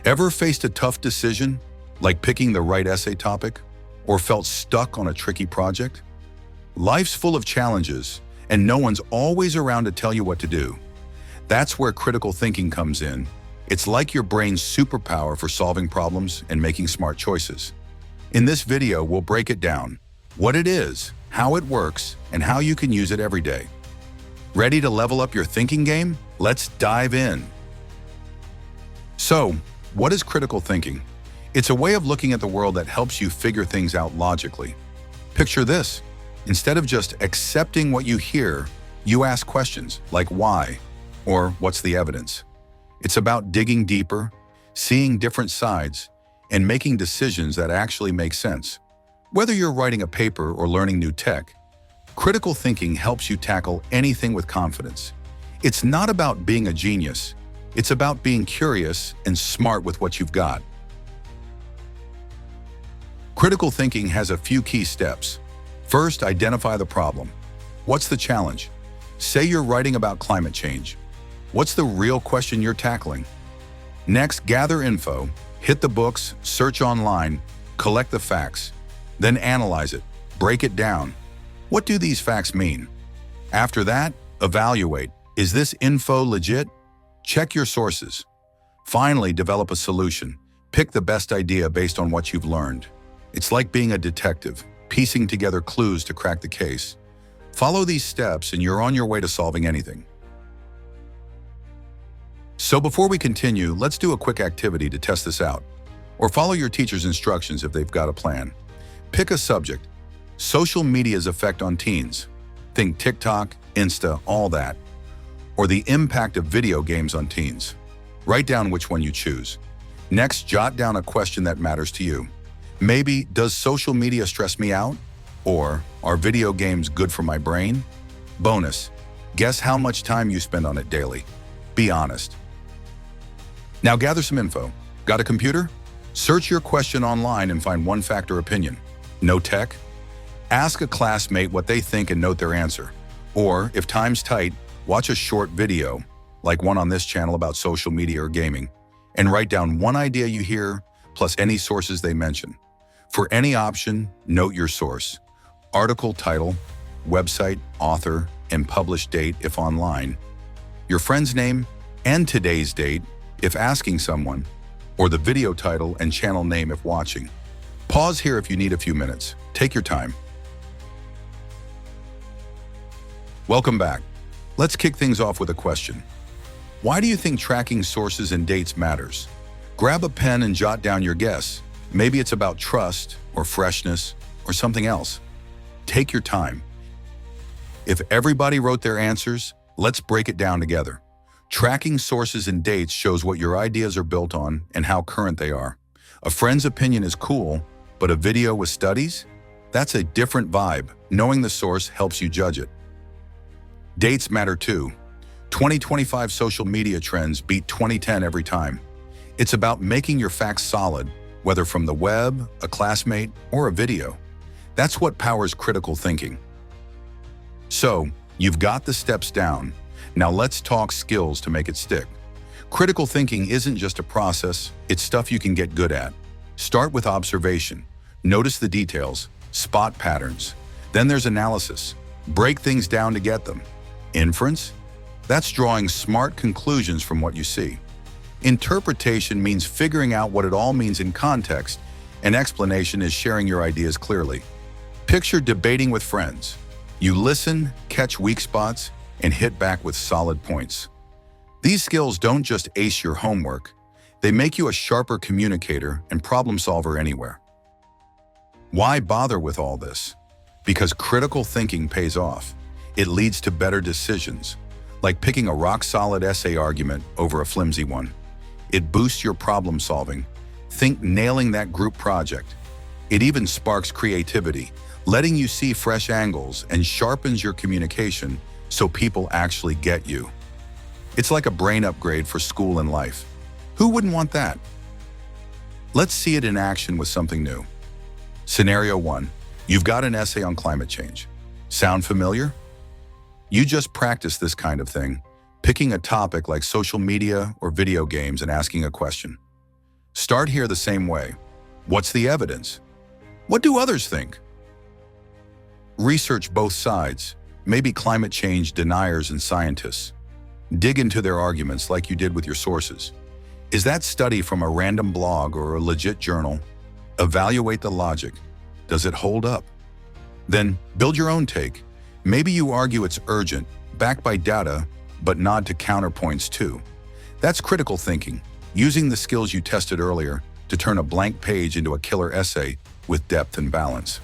Ever faced a tough decision, like picking the right essay topic, or felt stuck on a tricky project? Life's full of challenges, and no one's always around to tell you what to do. That's where critical thinking comes in. It's like your brain's superpower for solving problems and making smart choices. In this video, we'll break it down: what it is, how it works, and how you can use it every day. Ready to level up your thinking game? Let's dive in. So, what is critical thinking? It's a way of looking at the world that helps you figure things out logically. Picture this: instead of just accepting what you hear, you ask questions like why, or what's the evidence? It's about digging deeper, seeing different sides, and making decisions that actually make sense. Whether you're writing a paper or learning new tech, critical thinking helps you tackle anything with confidence. It's not about being a genius. It's about being curious and smart with what you've got. Critical thinking has a few key steps. First, identify the problem. What's the challenge? Say you're writing about climate change. What's the real question you're tackling? Next, gather info. Hit the books, search online, collect the facts. Then analyze it, break it down. What do these facts mean? After that, evaluate. Is this info legit? Check your sources. Finally, develop a solution. Pick the best idea based on what you've learned. It's like being a detective, piecing together clues to crack the case. Follow these steps and you're on your way to solving anything. So before we continue, let's do a quick activity to test this out. Or follow your teacher's instructions if they've got a plan. Pick a subject: social media's effect on teens. Think TikTok, Insta, all that. Or the impact of video games on teens. Write down which one you choose. Next, jot down a question that matters to you. Maybe, does social media stress me out? Or, are video games good for my brain? Bonus, guess how much time you spend on it daily. Be honest. Now gather some info. Got a computer? Search your question online and find one fact or opinion. No tech? Ask a classmate what they think and note their answer. Or, if time's tight, watch a short video, like one on this channel about social media or gaming, and write down one idea you hear, plus any sources they mention. For any option, note your source: article title, website, author, and published date if online, your friend's name and today's date if asking someone, or the video title and channel name if watching. Pause here if you need a few minutes. Take your time. Welcome back. Let's kick things off with a question. Why do you think tracking sources and dates matters? Grab a pen and jot down your guess. Maybe it's about trust, or freshness, or something else. Take your time. If everybody wrote their answers, let's break it down together. Tracking sources and dates shows what your ideas are built on and how current they are. A friend's opinion is cool, but a video with studies? That's a different vibe. Knowing the source helps you judge it. Dates matter too. 2025 social media trends beat 2010 every time. It's about making your facts solid, whether from the web, a classmate, or a video. That's what powers critical thinking. So, you've got the steps down. Now let's talk skills to make it stick. Critical thinking isn't just a process, it's stuff you can get good at. Start with observation. Notice the details, spot patterns. Then there's analysis. Break things down to get them. Inference? That's drawing smart conclusions from what you see. Interpretation means figuring out what it all means in context, and explanation is sharing your ideas clearly. Picture debating with friends. You listen, catch weak spots, and hit back with solid points. These skills don't just ace your homework, they make you a sharper communicator and problem solver anywhere. Why bother with all this? Because critical thinking pays off. It leads to better decisions, like picking a rock-solid essay argument over a flimsy one. It boosts your problem solving. Think nailing that group project. It even sparks creativity, letting you see fresh angles and sharpens your communication so people actually get you. It's like a brain upgrade for school and life. Who wouldn't want that? Let's see it in action with something new. Scenario 1. You've got an essay on climate change. Sound familiar? You just practice this kind of thing, picking a topic like social media or video games and asking a question. Start here the same way. What's the evidence? What do others think? Research both sides, maybe climate change deniers and scientists. Dig into their arguments like you did with your sources. Is that study from a random blog or a legit journal? Evaluate the logic. Does it hold up? Then build your own take. Maybe you argue it's urgent, backed by data, but nod to counterpoints too. That's critical thinking, using the skills you tested earlier to turn a blank page into a killer essay with depth and balance.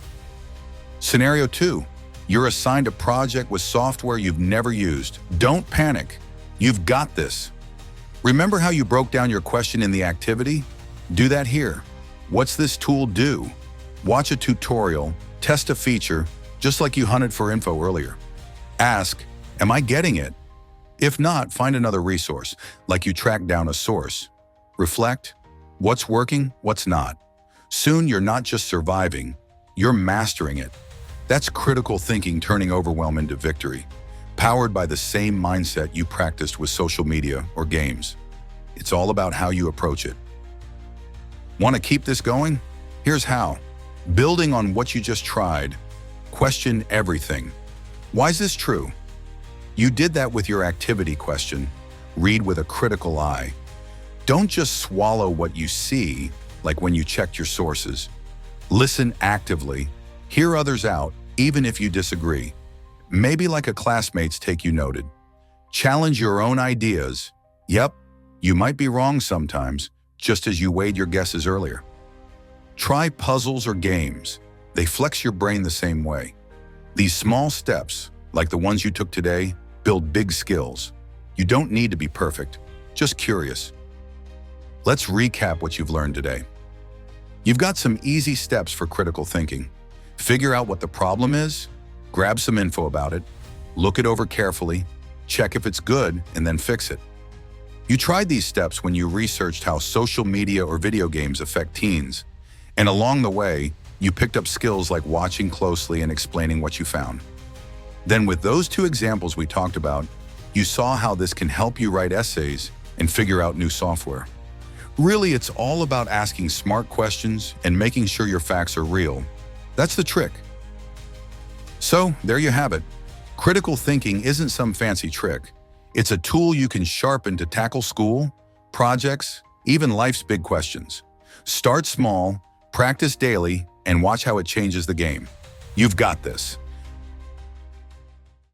Scenario 2. You're assigned a project with software you've never used. Don't panic. You've got this. Remember how you broke down your question in the activity? Do that here. What's this tool do? Watch a tutorial, test a feature, just like you hunted for info earlier. Ask, am I getting it? If not, find another resource, like you track down a source. Reflect, what's working, what's not. Soon you're not just surviving, you're mastering it. That's critical thinking turning overwhelm into victory, powered by the same mindset you practiced with social media or games. It's all about how you approach it. Want to keep this going? Here's how. Building on what you just tried, question everything. Why is this true? You did that with your activity question. Read with a critical eye. Don't just swallow what you see, like when you checked your sources. Listen actively. Hear others out, even if you disagree. Maybe like a classmate's take you noted. Challenge your own ideas. Yep, you might be wrong sometimes, just as you weighed your guesses earlier. Try puzzles or games. They flex your brain the same way. These small steps, like the ones you took today, build big skills. You don't need to be perfect, just curious. Let's recap what you've learned today. You've got some easy steps for critical thinking. Figure out what the problem is, grab some info about it, look it over carefully, check if it's good, and then fix it. You tried these steps when you researched how social media or video games affect teens, and along the way, you picked up skills like watching closely and explaining what you found. Then with those two examples we talked about, you saw how this can help you write essays and figure out new software. Really, it's all about asking smart questions and making sure your facts are real. That's the trick. So, there you have it. Critical thinking isn't some fancy trick. It's a tool you can sharpen to tackle school, projects, even life's big questions. Start small, practice daily, and watch how it changes the game. You've got this.